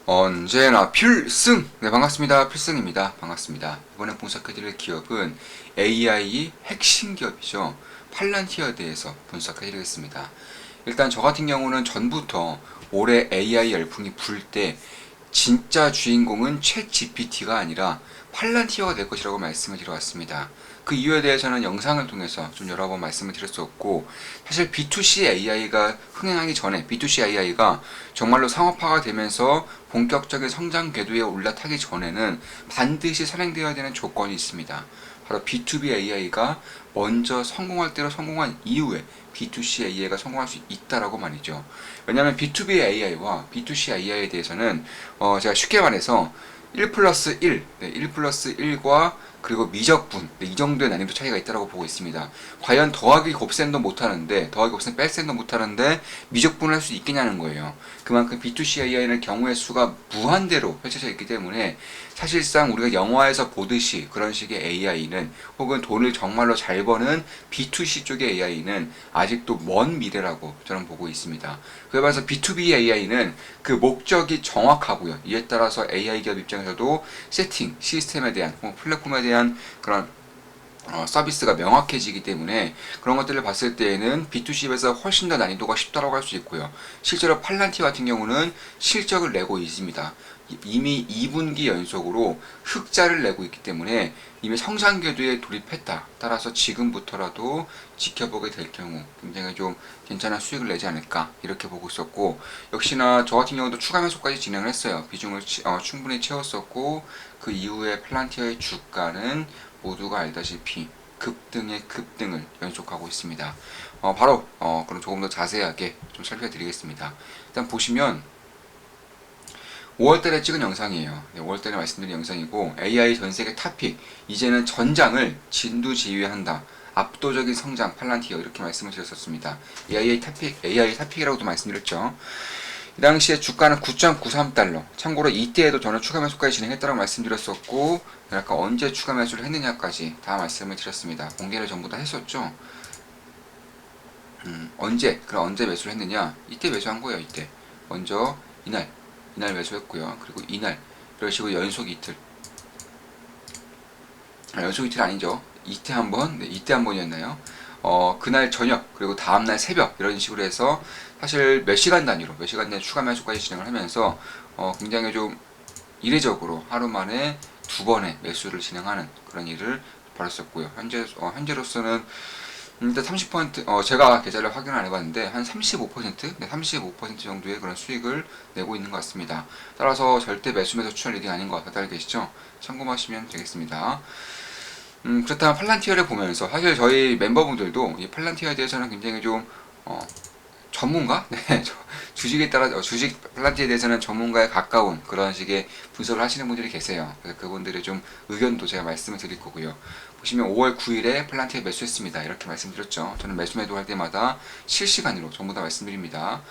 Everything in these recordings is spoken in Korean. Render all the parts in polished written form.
언제나 필승! 네, 반갑습니다. 필승입니다. 반갑습니다. 이번에 분석해드릴 기업은 AI 핵심 기업이죠. 팔란티어에 대해서 분석해드리겠습니다. 일단 저 같은 경우는 전부터 올해 AI 열풍이 불 때 진짜 주인공은 챗 GPT가 아니라 팔란티어가 될 것이라고 말씀을 드려왔습니다. 그 이유에 대해서는 영상을 통해서 좀 여러 번 말씀을 드렸었고, 사실 B2C AI가 흥행하기 전에 B2C AI가 정말로 상업화가 되면서 본격적인 성장 궤도에 올라타기 전에는 반드시 선행되어야 되는 조건이 있습니다. 바로 B2B AI가 먼저 성공할 대로 성공한 이후에 B2C AI가 성공할 수 있다라고 말이죠. 왜냐하면 B2B AI와 B2C AI에 대해서는 제가 쉽게 말해서 1 플러스 1, 1 플러스 1과 그리고 미적분, 이 정도의 난이도 차이가 있다고 보고 있습니다. 과연 더하기 곱셈도 못하는데, 더하기 곱셈 뺄셈도 못하는데 미적분을 할 수 있겠냐는 거예요. 그만큼 B2C AI는 경우의 수가 무한대로 펼쳐져 있기 때문에 사실상 우리가 영화에서 보듯이 그런 식의 AI는 혹은 돈을 정말로 잘 버는 B2C 쪽의 AI는 아직도 먼 미래라고 저는 보고 있습니다. 그에 반해서 B2B AI는 그 목적이 정확하고요. 이에 따라서 AI 기업 입장에서도 세팅, 시스템에 대한 플랫폼에 대한 그런 서비스가 명확해지기 때문에 그런 것들을 봤을 때에는 B2C에서 훨씬 더 난이도가 쉽다고 할 수 있고요. 실제로 팔란티 같은 경우는 실적을 내고 있습니다. 이미 2분기 연속으로 흑자를 내고 있기 때문에 이미 성장 궤도에 돌입했다. 따라서 지금부터라도 지켜보게 될 경우 굉장히 좀 괜찮은 수익을 내지 않을까 이렇게 보고 있었고, 역시나 저 같은 경우도 추가 매수까지 진행을 했어요. 비중을 충분히 채웠었고, 그 이후에 팔란티어의 주가는 모두가 알다시피 급등의 급등을 연속하고 있습니다. 바로 그럼 조금 더 자세하게 좀 살펴드리겠습니다. 일단 보시면 5월달에 찍은 영상이에요. 네, 5월달에 말씀드린 영상이고, AI 전세계 탑픽, 이제는 전장을 진두지휘한다. 압도적인 성장 팔란티어 이렇게 말씀을 드렸었습니다. AI 탑픽이라고도 말씀드렸죠. 이 당시에 주가는 9.93달러. 참고로 이때에도 저는 추가 매수까지 진행했다고 말씀드렸었고, 약간 언제 추가 매수를 했느냐까지 다 말씀을 드렸습니다. 공개를 전부 다 했었죠. 그럼 언제 매수를 했느냐? 이때 매수한 거예요. 이때 먼저 이날 매수했고요. 그리고 이날 이런 식으로 연속 이틀. 연속 이틀 아니죠. 이때 한 번, 네, 이때 한 번이었나요? 그날 저녁 그리고 다음날 새벽 이런 식으로 해서 사실 몇 시간 단위로 추가 매수까지 진행을 하면서 굉장히 좀 이례적으로 하루 만에 두 번의 매수를 진행하는 그런 일을 벌였었고요. 현재로서는 일단 30%, 제가 계좌를 확인을 안 해봤는데, 한 35%? 네, 35% 정도의 그런 수익을 내고 있는 것 같습니다. 따라서 절대 매수 추천 일이 아닌 것 같다고 계시죠? 참고하시면 되겠습니다. 그렇다면 팔란티어를 보면서, 사실 저희 멤버분들도 이 팔란티어에 대해서는 굉장히 좀, 전문가? 네, 주식에 따라, 주식 플란티에 대해서는 전문가에 가까운 그런 식의 분석을 하시는 분들이 계세요. 그래서 그분들의 좀 의견도 제가 말씀을 드릴 거고요. 보시면 5월 9일에 플란티에 매수했습니다. 이렇게 말씀드렸죠. 저는 매수 매도할 때마다 실시간으로 전부 다 말씀드립니다.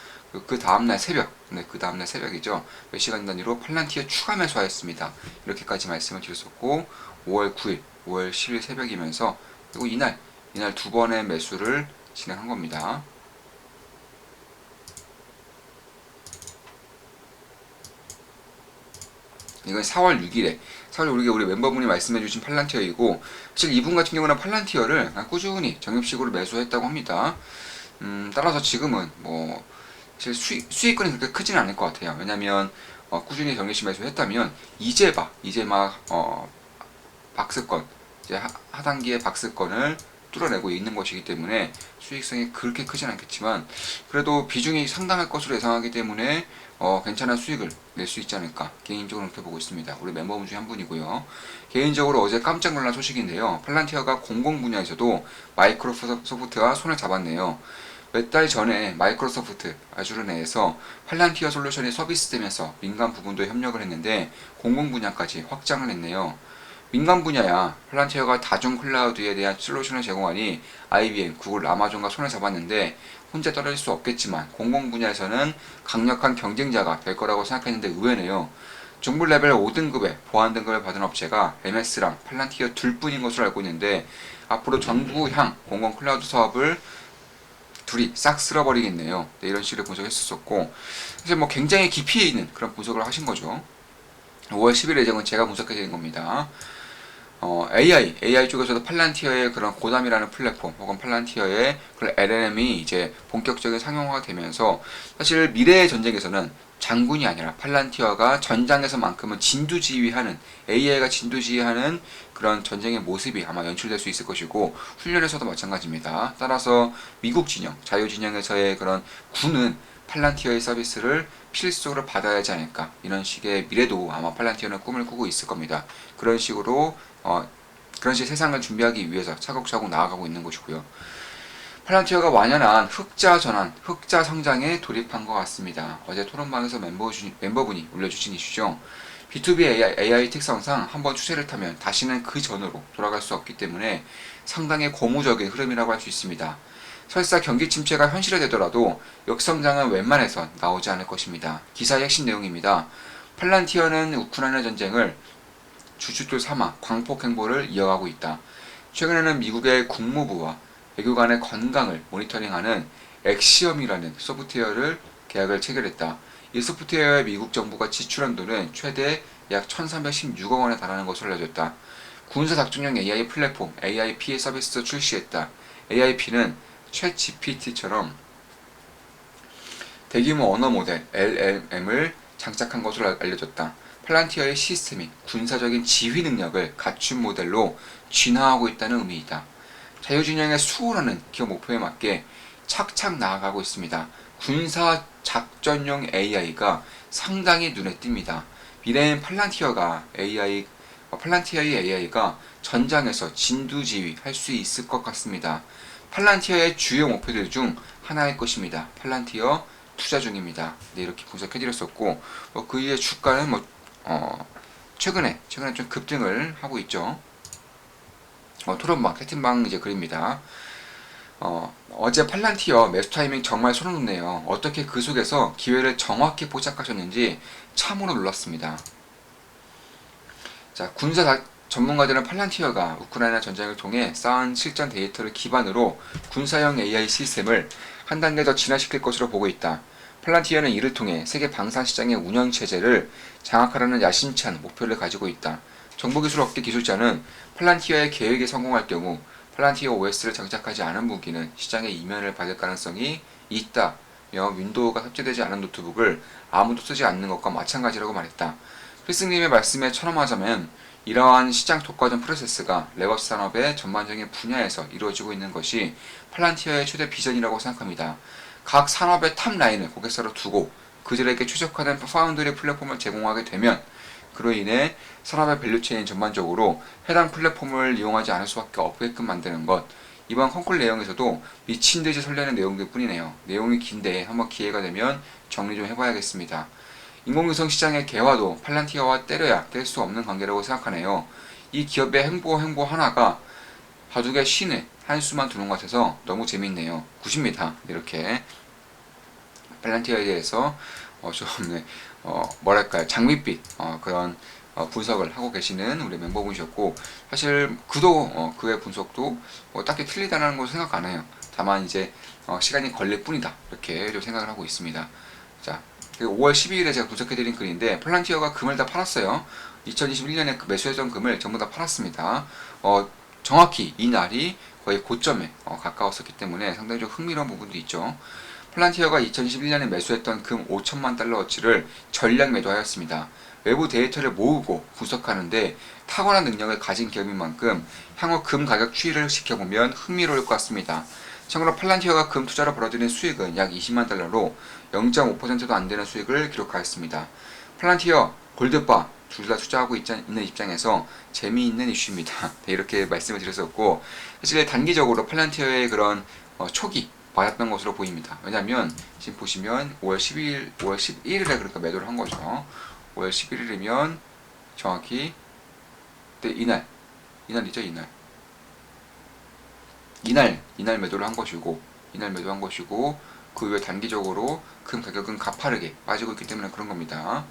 그 다음날 새벽, 네, 그 다음날 새벽이죠. 몇 시간 단위로 팔란티에 추가 매수하였습니다. 이렇게까지 말씀을 드렸었고, 5월 9일, 5월 10일 새벽이면서, 그리고 이날 두 번의 매수를 진행한 겁니다. 이건 4월 6일에 우리 멤버분이 말씀해주신 팔란티어이고, 사실 이분 같은 경우는 팔란티어를 꾸준히 적립식으로 매수했다고 합니다. 따라서 지금은 뭐 사실 수익권이 그렇게 크지는 않을 것 같아요. 왜냐면 꾸준히 적립식 매수했다면 이제 막 박스권, 이제 하단기의 박스권을 뚫어내고 있는 것이기 때문에 수익성이 그렇게 크진 않겠지만, 그래도 비중이 상당할 것으로 예상하기 때문에 괜찮은 수익을 낼 수 있지 않을까 개인적으로 그렇게 보고 있습니다. 우리 멤버분 중에 한 분이고요. 개인적으로 어제 깜짝 놀란 소식인데요. 팔란티어가 공공 분야에서도 마이크로소프트와 손을 잡았네요. 몇 달 전에 마이크로소프트 아주르 내에서 팔란티어 솔루션이 서비스되면서 민간 부분도 협력을 했는데 공공 분야까지 확장을 했네요. 민간 분야야 팔란티어가 다중 클라우드에 대한 솔루션을 제공하니 IBM, 구글, 아마존과 손을 잡았는데 혼자 떨어질 수 없겠지만 공공 분야에서는 강력한 경쟁자가 될 거라고 생각했는데 의외네요. 정부 레벨 5등급의 보안 등급을 받은 업체가 MS랑 팔란티어 둘뿐인 것으로 알고 있는데, 앞으로 정부향 공공 클라우드 사업을 둘이 싹 쓸어버리겠네요. 네, 이런 식으로 분석했었고, 사실 뭐 굉장히 깊이 있는 그런 분석을 하신 거죠. 5월 10일 예정은 제가 분석해 드린 겁니다. AI 쪽에서도 팔란티어의 그런 고담이라는 플랫폼 혹은 팔란티어의 그런 LLM이 이제 본격적인 상용화가 되면서 사실 미래의 전쟁에서는 장군이 아니라 팔란티어가 전장에서만큼은 진두지휘하는 AI가 진두지휘하는 그런 전쟁의 모습이 아마 연출될 수 있을 것이고 훈련에서도 마찬가지입니다. 따라서 미국 진영, 자유 진영에서의 그런 군은 팔란티어의 서비스를 필수적으로 받아야 하지 않을까 이런 식의 미래도 아마 팔란티어는 꿈을 꾸고 있을 겁니다. 그런 식으로 그런 식의 세상을 준비하기 위해서 차곡차곡 나아가고 있는 것이고요. 팔란티어가 완연한 흑자 전환, 흑자 성장에 돌입한 것 같습니다. 어제 토론방에서 멤버분이 올려주신 이슈죠. B2B AI 특성상 한번 추세를 타면 다시는 그 전으로 돌아갈 수 없기 때문에 상당히 고무적인 흐름이라고 할 수 있습니다. 설사 경기 침체가 현실화되더라도 역성장은 웬만해선 나오지 않을 것입니다. 기사의 핵심 내용입니다. 팔란티어는 우크라이나 전쟁을 주춧돌 삼아 광폭 행보를 이어가고 있다. 최근에는 미국의 국무부와 외교관의 건강을 모니터링하는 엑시엄이라는 소프트웨어를 계약을 체결했다. 이 소프트웨어에 미국 정부가 지출한 돈은 최대 약 1316억 원에 달하는 것으로 알려졌다. 군사 작전용 AI 플랫폼 AIP의 서비스도 출시했다. AIP는 챗 GPT처럼 대규모 언어 모델 LLM을 장착한 것으로 알려졌다. 팔란티어의 시스템이 군사적인 지휘 능력을 갖춘 모델로 진화하고 있다는 의미이다. 자유진영의 수호라는 기업 목표에 맞게 착착 나아가고 있습니다. 군사 작전용 AI가 상당히 눈에 띕니다. 미래엔 팔란티어의 AI가 전장에서 진두지휘할 수 있을 것 같습니다. 팔란티어의 주요 목표들 중 하나일 것입니다. 팔란티어 투자 중입니다. 네, 이렇게 분석해드렸었고, 그 이후에 주가는 최근에 좀 급등을 하고 있죠. 토론방, 채팅방 이제 글입니다. 어제 팔란티어 매수 타이밍 정말 소름 돋네요. 어떻게 그 속에서 기회를 정확히 포착하셨는지 참으로 놀랐습니다. 자, 군사 전문가들은 팔란티어가 우크라이나 전쟁을 통해 쌓은 실전 데이터를 기반으로 군사형 AI 시스템을 한 단계 더 진화시킬 것으로 보고 있다. 팔란티어는 이를 통해 세계 방산 시장의 운영 체제를 장악하려는 야심찬 목표를 가지고 있다. 정보기술 업계 기술자는 팔란티어의 계획에 성공할 경우 팔란티어 OS를 장착하지 않은 무기는 시장의 이면을 받을 가능성이 있다며 윈도우가 탑재되지 않은 노트북을 아무도 쓰지 않는 것과 마찬가지라고 말했다. 필승님의 말씀에 철험하자면 이러한 시장 독과점 프로세스가 레거시 산업의 전반적인 분야에서 이루어지고 있는 것이 팔란티어의 최대 비전이라고 생각합니다. 각 산업의 탑라인을 고객사로 두고 그들에게 최적화된 파운드리 플랫폼을 제공하게 되면 그로 인해 산업의 밸류체인 전반적으로 해당 플랫폼을 이용하지 않을 수밖에 없게끔 만드는 것. 이번 컨콜 내용에서도 미친듯이 설레는 내용들 뿐이네요. 내용이 긴데 한번 기회가 되면 정리 좀 해봐야겠습니다. 인공위성 시장의 개화도 팔란티어와 때려야 뗄 수 없는 관계라고 생각하네요. 이 기업의 행보 하나가 바둑의 신의 한 수만 두는 것 같아서 너무 재밌네요. 굿입니다. 이렇게 팔란티어에 대해서 뭐랄까요, 장밋빛 그런 분석을 하고 계시는 우리 멤버분이셨고, 사실 그의 분석도 딱히 틀리다는 걸 생각 안 해요. 다만 이제 시간이 걸릴 뿐이다 이렇게 좀 생각을 하고 있습니다. 자, 5월 12일에 제가 분석해드린 글인데 팔란티어가 금을 다 팔았어요. 2021년에 매수했던 금을 전부 다 팔았습니다. 정확히 이 날이 거의 고점에 가까웠었기 때문에 상당히 좀 흥미로운 부분도 있죠. 팔란티어가 2021년에 매수했던 금 5천만 달러어치를 전량 매도하였습니다. 외부 데이터를 모으고 분석하는데 탁월한 능력을 가진 기업인 만큼 향후 금 가격 추이를 지켜보면 흥미로울 것 같습니다. 참고로 팔란티어가 금 투자로 벌어들인 수익은 약 20만 달러로 0.5%도 안 되는 수익을 기록하였습니다. 팔란티어, 골드바 둘 다 투자하고 있는 입장에서 재미있는 이슈입니다. 네, 이렇게 말씀을 드렸었고, 사실 단기적으로 팔란티어의 그런 초기 맞았던 것으로 보입니다. 왜냐하면 지금 보시면 5월 11일에 그러니까 매도를 한 거죠. 5월 11일이면 정확히 이날이죠. 이날 매도를 한 것이고, 그 이후에 단기적으로 금 가격은 가파르게 빠지고 있기 때문에 그런 겁니다.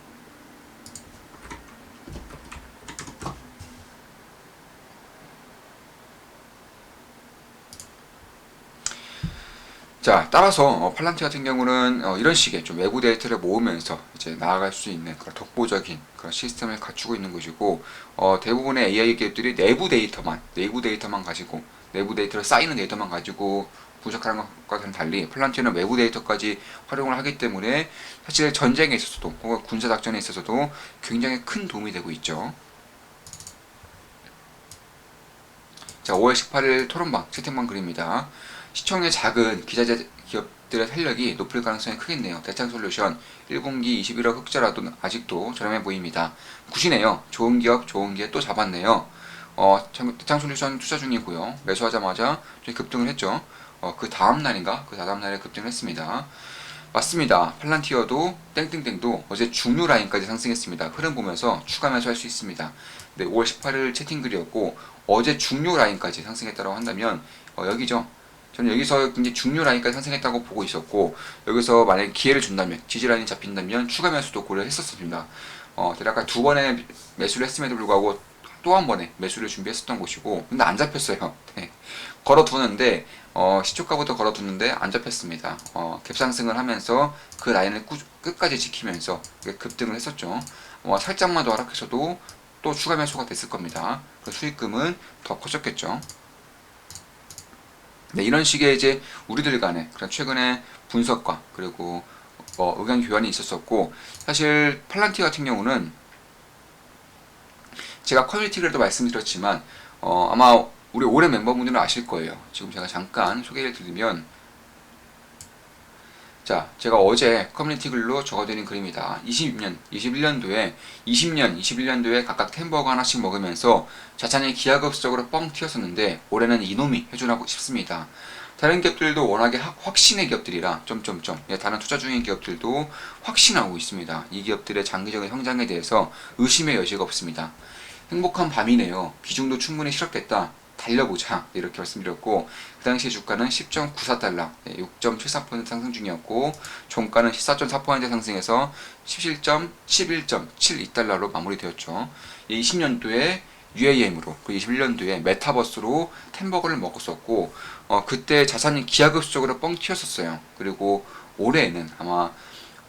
자, 따라서 팔란티 같은 경우는 이런 식의 좀 외부 데이터를 모으면서 이제 나아갈 수 있는 그런 독보적인 그런 시스템을 갖추고 있는 것이고, 대부분의 AI 기업들이 내부 데이터만 가지고, 내부 데이터를 쌓이는 데이터만 가지고 분석하는 것과는 달리 팔란티는 외부 데이터까지 활용을 하기 때문에 사실 전쟁에 있어서도 혹은 군사 작전에 있어서도 굉장히 큰 도움이 되고 있죠. 자, 5월 18일 토론방 채팅방 글입니다. 시총의 작은 기자재 기업들의 탄력이 높을 가능성이 크겠네요. 대창솔루션 1분기 21억 흑자라도 아직도 저렴해 보입니다. 굿이네요. 좋은 기업 또 잡았네요. 대창솔루션 투자 중이고요. 매수하자마자 좀 급등을 했죠. 그 다음 날인가? 그 다음 날에 급등을 했습니다. 맞습니다. 팔란티어도 땡땡땡도 어제 중류 라인까지 상승했습니다. 흐름 보면서 추가 매수할 수 있습니다. 네, 5월 18일 채팅글이었고 어제 중류 라인까지 상승했다고 한다면 여기죠. 저는 여기서 굉장히 중류 라인까지 상승했다고 보고 있었고, 여기서 만약에 기회를 준다면, 지지 라인이 잡힌다면 추가 매수도 고려했었습니다. 대략 두 번의 매수를 했음에도 불구하고 또 한 번의 매수를 준비했었던 곳이고, 근데 안 잡혔어요. 네. 걸어두는데 시초가부터 걸어두는데 안 잡혔습니다. 갭상승을 하면서 그 라인을 끝까지 지키면서 급등을 했었죠. 살짝만 더 하락해서도 또 추가 매수가 됐을 겁니다. 그 수익금은 더 커졌겠죠. 네, 이런 식의 이제 우리들 간에 그런 최근에 분석과 그리고 의견 교환이 있었었고, 사실 팔란티 같은 경우는 제가 커뮤니티글도 말씀드렸지만 아마 우리 오랜 멤버분들은 아실 거예요. 지금 제가 잠깐 소개를 드리면, 자, 제가 어제 커뮤니티 글로 적어드린 글입니다. 21년도에 21년도에 각각 햄버거 하나씩 먹으면서 자산이 기하급수적으로 뻥 튀었었는데 올해는 이놈이 해주라고 싶습니다. 다른 기업들도 워낙에 확신의 기업들이라 다른 투자 중인 기업들도 확신하고 있습니다. 이 기업들의 장기적인 성장에 대해서 의심의 여지가 없습니다. 행복한 밤이네요. 비중도 충분히 실업됐다. 달려보자 이렇게 말씀드렸고, 그 당시 주가는 10.94달러 6.73% 상승 중이었고, 종가는 14.4% 상승해서 11.72달러로 마무리되었죠. 20년도에 UAM으로, 그 21년도에 메타버스로 햄버거를 먹었었고, 그때 자산이 기하급수적으로 뻥 튀었었어요. 그리고 올해에는 아마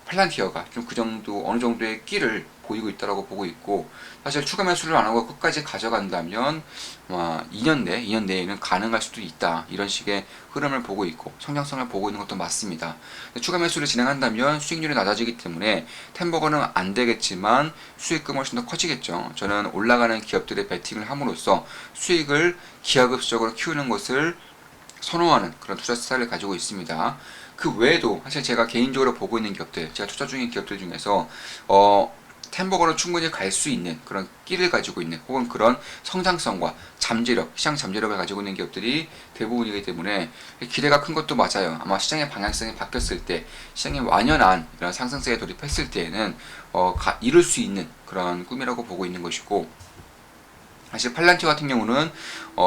팔란티어가 좀 그 정도 어느 정도의 끼를 보이고 있다라고 보고 있고, 사실 추가 매수를 안 하고 끝까지 가져간다면 아마 2년 내에는 가능할 수도 있다, 이런 식의 흐름을 보고 있고 성장성을 보고 있는 것도 맞습니다. 추가 매수를 진행한다면 수익률이 낮아지기 때문에 템버거는 안 되겠지만 수익금 훨씬 더 커지겠죠. 저는 올라가는 기업들의 베팅을 함으로써 수익을 기하급수적으로 키우는 것을 선호하는 그런 투자 스타일을 가지고 있습니다. 그 외에도 사실 제가 개인적으로 보고 있는 기업들, 제가 투자 중인 기업들 중에서 템버거로 충분히 갈 수 있는 그런 끼를 가지고 있는, 혹은 그런 성장성과 잠재력, 시장 잠재력을 가지고 있는 기업들이 대부분이기 때문에 기대가 큰 것도 맞아요. 아마 시장의 방향성이 바뀌었을 때, 시장이 완연한 이런 상승세에 돌입했을 때에는 이룰 수 있는 그런 꿈이라고 보고 있는 것이고, 사실 팔란티 같은 경우는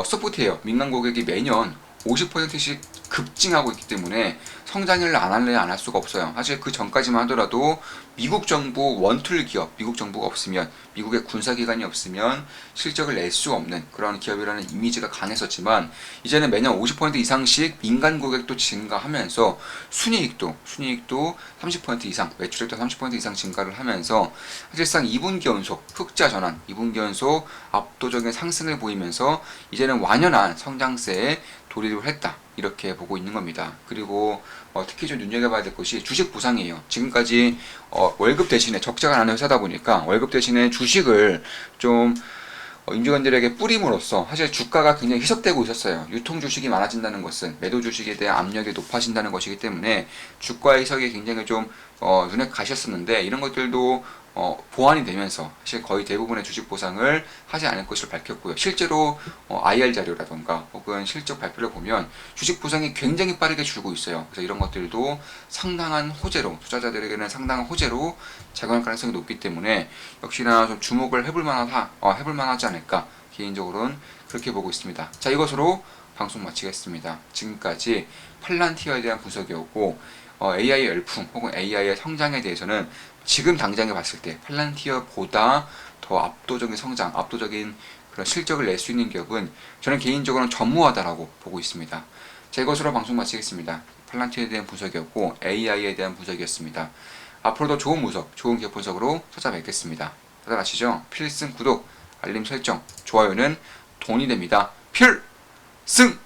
소프트웨어 민간 고객이 매년 50%씩 급증하고 있기 때문에 성장을 안 할래 안 할 수가 없어요. 사실 그 전까지만 하더라도 미국 정부 원툴 기업, 미국 정부가 없으면, 미국의 군사기관이 없으면 실적을 낼 수 없는 그런 기업이라는 이미지가 강했었지만, 이제는 매년 50% 이상씩 민간 고객도 증가하면서 순이익도 30% 이상, 매출액도 30% 이상 증가를 하면서 사실상 2분기 연속 흑자 전환, 2분기 연속 압도적인 상승을 보이면서 이제는 완연한 성장세에 돌입을 했다, 이렇게 보고 있는 겁니다. 그리고 특히 좀 눈여겨봐야 될 것이 주식 보상이에요. 지금까지 월급 대신에, 적자가 나는 회사다 보니까 월급 대신에 주식을 좀 임직원들에게 뿌림으로써 사실 주가가 굉장히 희석되고 있었어요. 유통 주식이 많아진다는 것은 매도 주식에 대한 압력이 높아진다는 것이기 때문에 주가 희석이 굉장히 좀 눈에 가셨었는데, 이런 것들도 보완이 되면서 사실 거의 대부분의 주식 보상을 하지 않을 것으로 밝혔고요. 실제로 IR 자료라던가 혹은 실적 발표를 보면 주식 보상이 굉장히 빠르게 줄고 있어요. 그래서 이런 것들도 상당한 호재로, 투자자들에게는 상당한 호재로 작용할 가능성이 높기 때문에 역시나 좀 주목을 해볼 만하지 않을까, 개인적으로는 그렇게 보고 있습니다. 자, 이것으로 방송 마치겠습니다. 지금까지 팔란티어에 대한 분석이었고, AI 열풍 혹은 AI의 성장에 대해서는 지금 당장에 봤을 때 팔란티어보다 더 압도적인 성장, 압도적인 그런 실적을 낼 수 있는 기업은 저는 개인적으로는 전무하다라고 보고 있습니다. 자, 이것으로 방송 마치겠습니다. 팔란티어에 대한 분석이었고 AI에 대한 분석이었습니다. 앞으로도 좋은 분석, 좋은 기업 분석으로 찾아뵙겠습니다. 다들 아시죠? 필승 구독, 알림 설정, 좋아요는 돈이 됩니다. 필승!